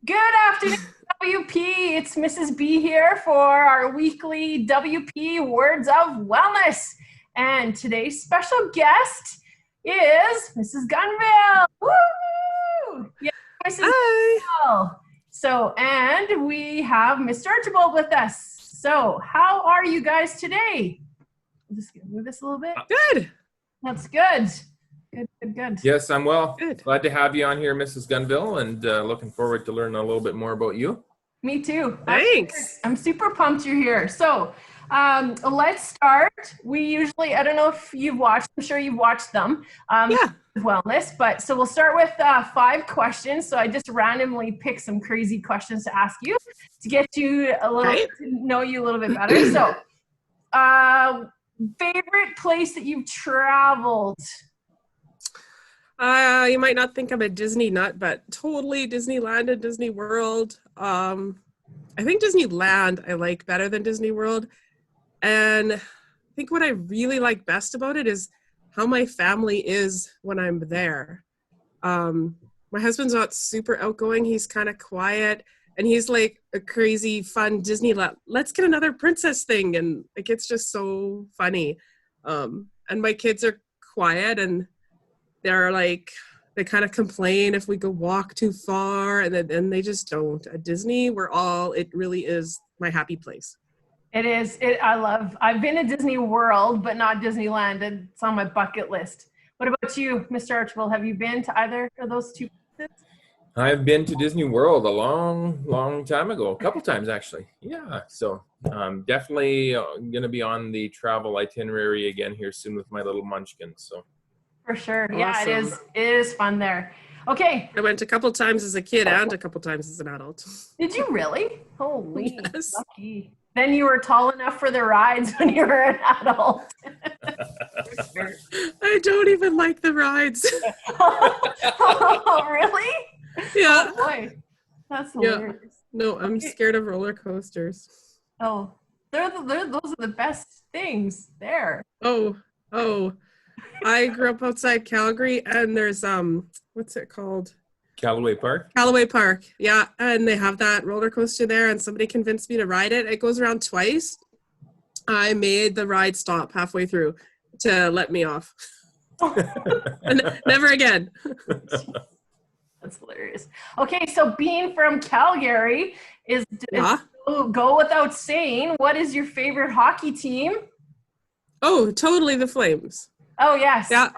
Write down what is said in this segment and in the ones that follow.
Good afternoon, WP. It's Mrs. B here for our weekly WP Words of Wellness. And today's special guest is Mrs. Gunville. Woo! Yeah, Mrs. Hi. Gunville. So, and we have Mr. Archibald with us. So, how are you guys today? I'm just gonna move this a little bit. Good. That's good. Good. Yes, I'm well. Good. Glad to have you on here, Mrs. Gunville, and looking forward to learning a little bit more about you. Me too. Thanks. I'm super pumped you're here. So let's start. We usually, I don't know if you've watched, I'm sure you've watched them. Yeah. Wellness, but so we'll start with 5 questions. So I just randomly pick some crazy questions to ask you to get you a little, Right. to know you a little bit better. So favorite place that you've traveled? You might not think I'm a Disney nut, but totally Disneyland and Disney World. I think Disneyland I like better than Disney World. And I think what I really like best about it is how my family is when I'm there. My husband's not super outgoing. He's kind of quiet. And he's like a crazy, fun Disney, let's get another princess thing. And like, it's just so funny. And my kids are quiet and they're like, they kind of complain if we go walk too far, and then they just don't. At Disney, it really is my happy place. It is. I've been to Disney World, but not Disneyland. It's on my bucket list. What about you, Mr. Archibald? Have you been to either of those two places? I've been to Disney World a long time ago, a couple times actually. Yeah, so definitely going to be on the travel itinerary again here soon with my little munchkin. So. For sure. Awesome. Yeah, it is. It is fun there. Okay. I went a couple times as a kid and a couple times as an adult. Did you really? Holy, Yes. lucky. Then you were tall enough for the rides when you were an adult. I don't even like the rides. Oh, really? Yeah. Oh, boy. That's Yeah. hilarious. No, I'm scared of roller coasters. Oh, those are the best things there. Oh. I grew up outside Calgary, and there's what's it called? Callaway Park? Callaway Park. Yeah, and they have that roller coaster there, and somebody convinced me to ride it. It goes around twice. I made the ride stop halfway through to let me off. And never again. That's hilarious. Okay, so being from Calgary is go without saying. What is your favorite hockey team? Oh, totally the Flames. Oh, yes. Yeah,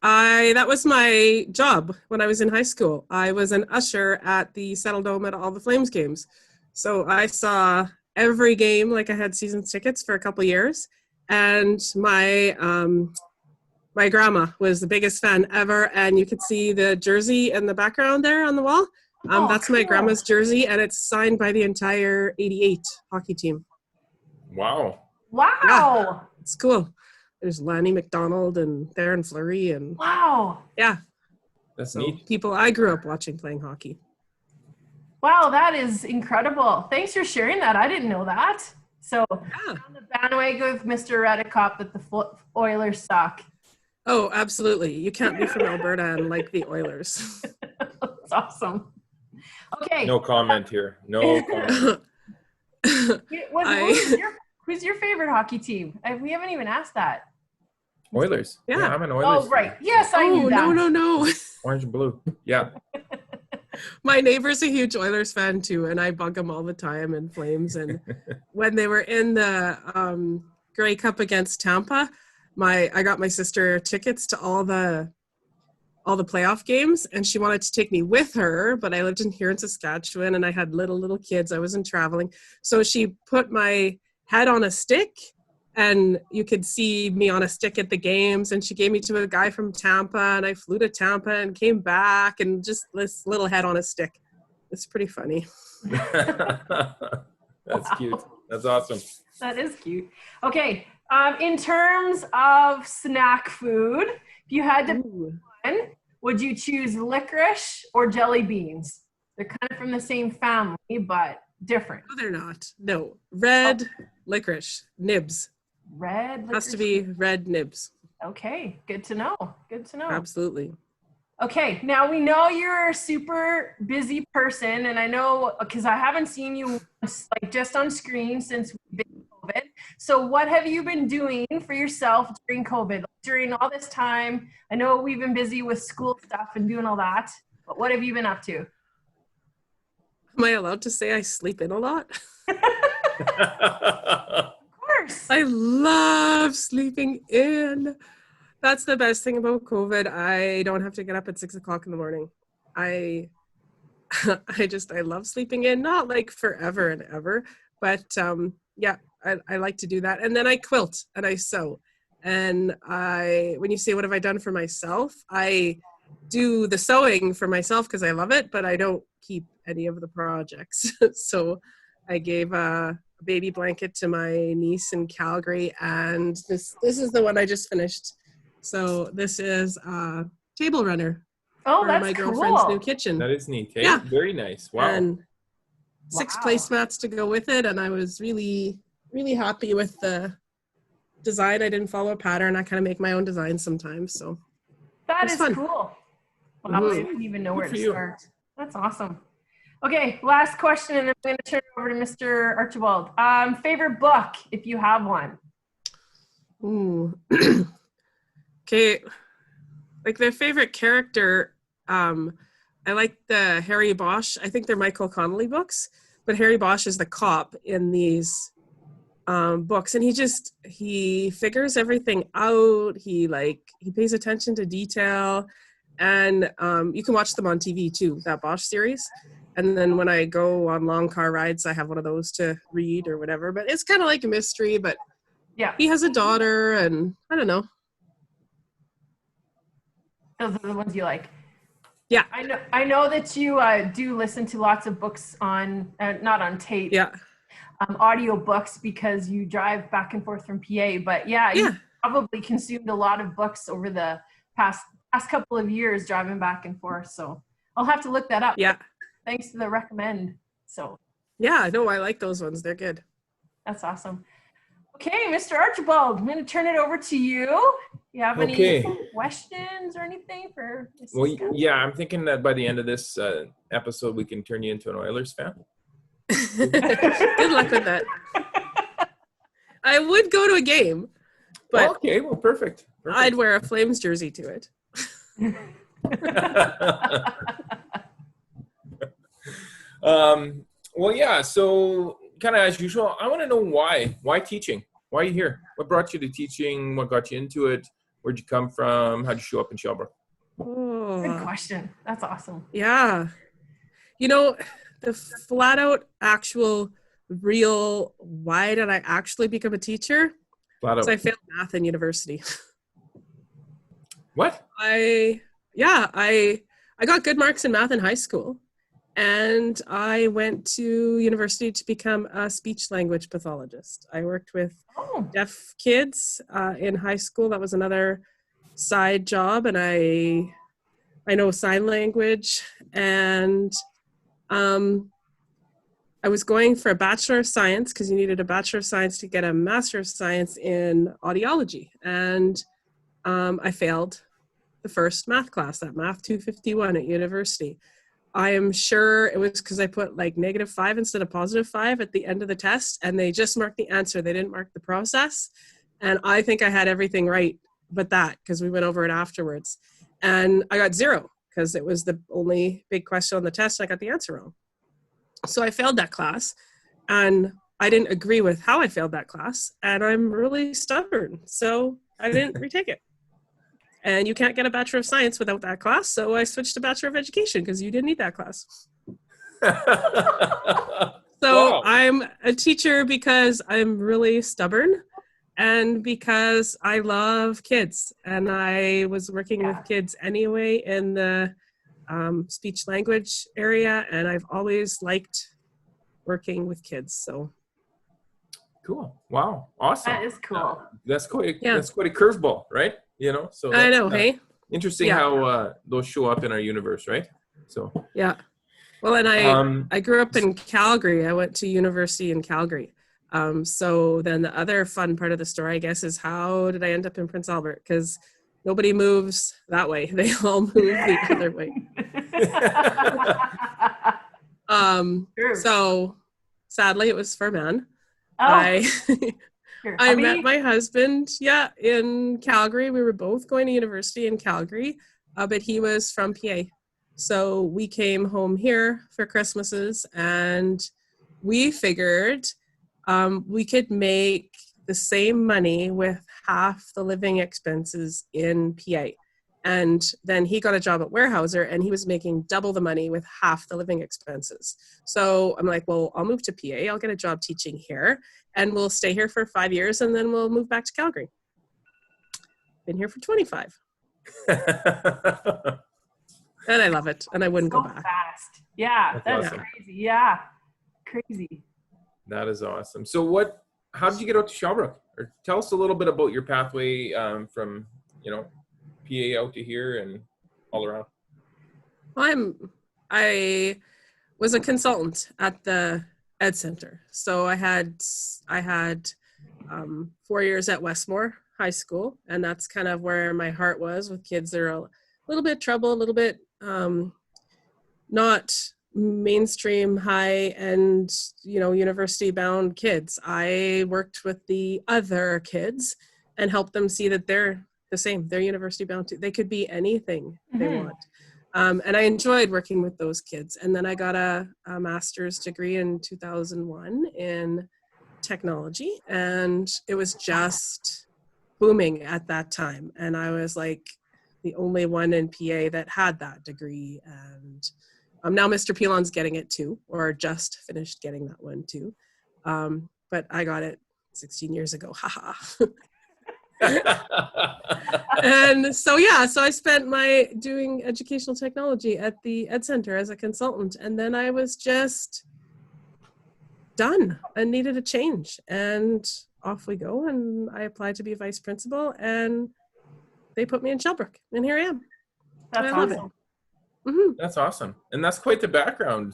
that was my job when I was in high school. I was an usher at the Settle Dome at all the Flames games. So I saw every game, like I had season tickets for a couple years. And my grandma was the biggest fan ever. And you could see the jersey in the background there on the wall. That's my grandma's jersey, and it's signed by the entire 88 hockey team. Wow. Wow. Yeah, it's cool. There's Lanny McDonald and Theron Fleury and wow. Yeah. That's So neat. people I grew up watching playing hockey. Wow, that is incredible. Thanks for sharing that. I didn't know that. So Yeah. on the bandwagon with Mr. Redicop that the Oilers suck. Oh, absolutely. You can't be from Alberta and like the Oilers. That's awesome. Okay. No comment here. No comment. Who's your favorite hockey team? We haven't even asked that. Oilers. Yeah. I'm an Oilers. Oh, right. Yes, I knew that. No. Orange and blue. Yeah. My neighbor's a huge Oilers fan too, and I bug him all the time in Flames. And when they were in the Grey Cup against Tampa, I got my sister tickets to all the playoff games, and she wanted to take me with her, but I lived here in Saskatchewan and I had little kids. I wasn't traveling. So she put my head on a stick and you could see me on a stick at the games, and she gave me to a guy from Tampa, and I flew to Tampa and came back, and just this little head on a stick. It's pretty funny. That's cute. That's awesome. That is cute. Okay. In terms of snack food, if you had to pick one, would you choose licorice or jelly beans? They're kind of from the same family, but different. No, they're not. No. Red licorice. Nibs. Red licorice. Has to be red nibs. Okay. Good to know. Absolutely. Okay, now we know you're a super busy person, and I know because I haven't seen you like just on screen since we've been COVID. So, what have you been doing for yourself during COVID? During all this time, I know we've been busy with school stuff and doing all that, but what have you been up to? Am I allowed to say I sleep in a lot? Of course. I love sleeping in. That's the best thing about COVID. I don't have to get up at 6:00 in the morning. I I love sleeping in, not like forever and ever, but yeah, I like to do that. And then I quilt and I sew. And when you say, what have I done for myself? I do the sewing for myself because I love it, but I don't keep any of the projects. So I gave a baby blanket to my niece in Calgary, and this is the one I just finished. So this is a table runner Oh, for that's my girlfriend's new cool. kitchen. That is neat. Hey? Yeah. Very nice. Wow. And 6 Wow. placemats to go with it, and I was really, really happy with the design. I didn't follow a pattern. I kind of make my own designs sometimes. So That it's is fun. cool. Wow, I didn't even know Good where for to you. start. That's awesome. Okay, last question, and then I'm going to turn it over to Mr. Archibald. Favorite book, if you have one. Ooh. Okay. Like their favorite character, I like the Harry Bosch. I think they're Michael Connelly books, but Harry Bosch is the cop in these books, and he figures everything out. He pays attention to detail, and you can watch them on TV too, that Bosch series. And then when I go on long car rides, I have one of those to read or whatever. But it's kind of like a mystery. But Yeah, he has a daughter, and I don't know. those are the ones you like. Yeah. I know that you do listen to lots of books on, not on tape, Yeah. Audio books because you drive back and forth from PA. But yeah, you probably consumed a lot of books over the past couple of years driving back and forth. So I'll have to look that up. Yeah. Thanks to the recommend. So Yeah, no, I like those ones. They're good. that's awesome. Okay, Mr. Archibald, I'm going to turn it over to you. You have any questions or anything for Mrs. Well, Gunville? yeah, I'm thinking that by the end of this episode, we can turn you into an Oilers fan. Good luck with that. I would go to a game, but okay, well, perfect. I'd wear a Flames jersey to it. Well, yeah, so kind of as usual, I want to know why teaching? Why are you here? What brought you to teaching? What got you into it? Where'd you come from? How'd you show up in Shelburne? Good question. That's awesome. Yeah. You know, the flat out actual real why did I actually become a teacher? Flat out. So I failed math in university. What? I got good marks in math in high school, and I went to university to become a speech language pathologist. I worked with deaf kids in high school. That was another side job, and I know sign language, and I was going for a Bachelor of Science because you needed a Bachelor of Science to get a Master of Science in audiology, and I failed the first math class, that Math 251 at university. I am sure it was because I put like -5 instead of +5 at the end of the test, and they just marked the answer. They didn't mark the process. And I think I had everything right but that, because we went over it afterwards. And I got 0 because it was the only big question on the test. I got the answer wrong. So I failed that class, and I didn't agree with how I failed that class. And I'm really stubborn, so I didn't retake it. And you can't get a Bachelor of Science without that class. So I switched to Bachelor of Education because you didn't need that class. So wow. I'm a teacher because I'm really stubborn and because I love kids. And I was working with kids anyway in the speech language area. And I've always liked working with kids. So. Cool. Wow. Awesome. That is cool. That's quite a curveball, right? You know, so I know, hey? Interesting how those show up in our universe, right? So yeah. Well, and I grew up in Calgary. I went to university in Calgary. So then the other fun part of the story, I guess, is how did I end up in Prince Albert? Because nobody moves that way. They all move the other way. True. So sadly it was for men. Oh, I met my husband, in Calgary. We were both going to university in Calgary, but he was from PA. So we came home here for Christmases, and we figured we could make the same money with half the living expenses in PA. And then he got a job at Weyerhaeuser, and he was making double the money with half the living expenses. So I'm like, well, I'll move to PA. I'll get a job teaching here, and we'll stay here for 5 years, and then we'll move back to Calgary. Been here for 25. And I love it, and I wouldn't go back. Fast. Yeah, that's awesome. crazy. Yeah, crazy. That is awesome. So how did you get out to Shelbrook? Or tell us a little bit about your pathway from, PA out to here and all around. I was a consultant at the Ed Center. So I had 4 years at Westmore High School, and that's kind of where my heart was, with kids that are a little bit trouble, a little bit not mainstream high-end, university-bound kids. I worked with the other kids and helped them see that they're the same. They're university-bound too. They could be anything they want. And I enjoyed working with those kids. And then I got a master's degree in 2001 in technology, and it was just booming at that time. And I was like the only one in PA that had that degree. And now Mr. Pilon's getting it too, or just finished getting that one too. But I got it 16 years ago. Haha. And so I spent my doing educational technology at the Ed Center as a consultant, and then I was just done and needed a change, and off we go. And I applied to be a vice principal, and they put me in Shelbrook, and here I am. That's I love awesome. it. Mm-hmm. That's awesome. And that's quite the background,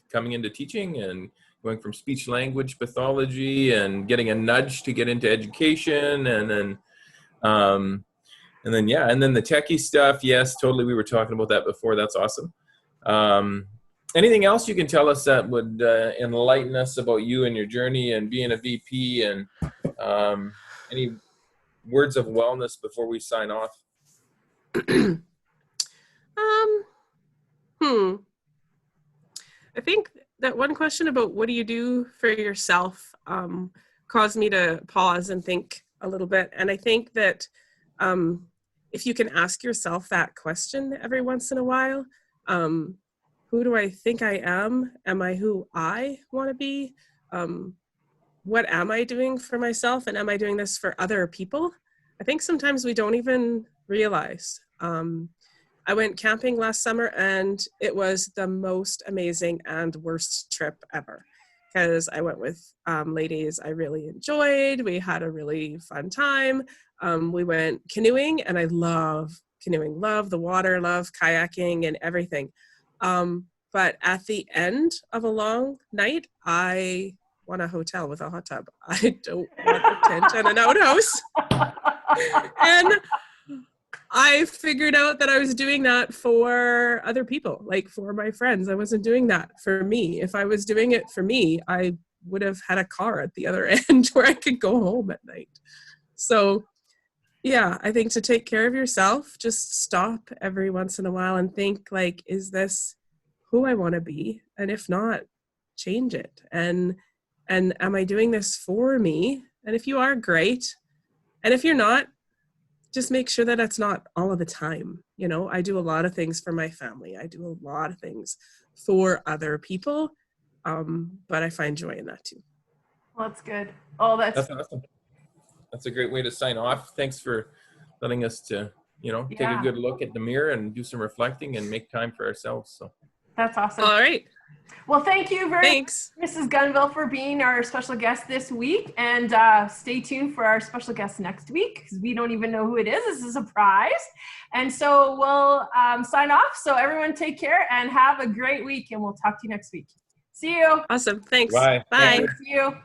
coming into teaching and going from speech language pathology and getting a nudge to get into education, and then the techie stuff. Yes, totally. We were talking about that before. That's awesome. Anything else you can tell us that would enlighten us about you and your journey and being a VP, and any words of wellness before we sign off? I think that one question about what do you do for yourself caused me to pause and think a little bit. And I think that if you can ask yourself that question every once in a while, who do I think I am? Am I who I want to be? What am I doing for myself? And am I doing this for other people? I think sometimes we don't even realize. I went camping last summer, and it was the most amazing and worst trip ever, because I went with ladies I really enjoyed. We had a really fun time. We went canoeing, and I love canoeing, love the water, love kayaking and everything. But at the end of a long night, I want a hotel with a hot tub. I don't want a tent and an outhouse. And I figured out that I was doing that for other people, like for my friends. I wasn't doing that for me. If I was doing it for me, I would have had a car at the other end where I could go home at night. So yeah, I think to take care of yourself, just stop every once in a while and think, like, is this who I want to be? And if not, change it. And am I doing this for me? And if you are, great. And if you're not, just make sure that it's not all of the time. I do a lot of things for my family. I do a lot of things for other people. But I find joy in that too. Well, that's good. Oh, that's awesome. That's a great way to sign off. Thanks for letting us to, take a good look at the mirror and do some reflecting and make time for ourselves. So that's awesome. All right. Well, thank you very much, Mrs. Gunville, for being our special guest this week. And stay tuned for our special guest next week, because we don't even know who it is. This is a surprise. And so we'll sign off. So everyone take care and have a great week. And we'll talk to you next week. See you. Awesome. Thanks. Bye. Bye. See you.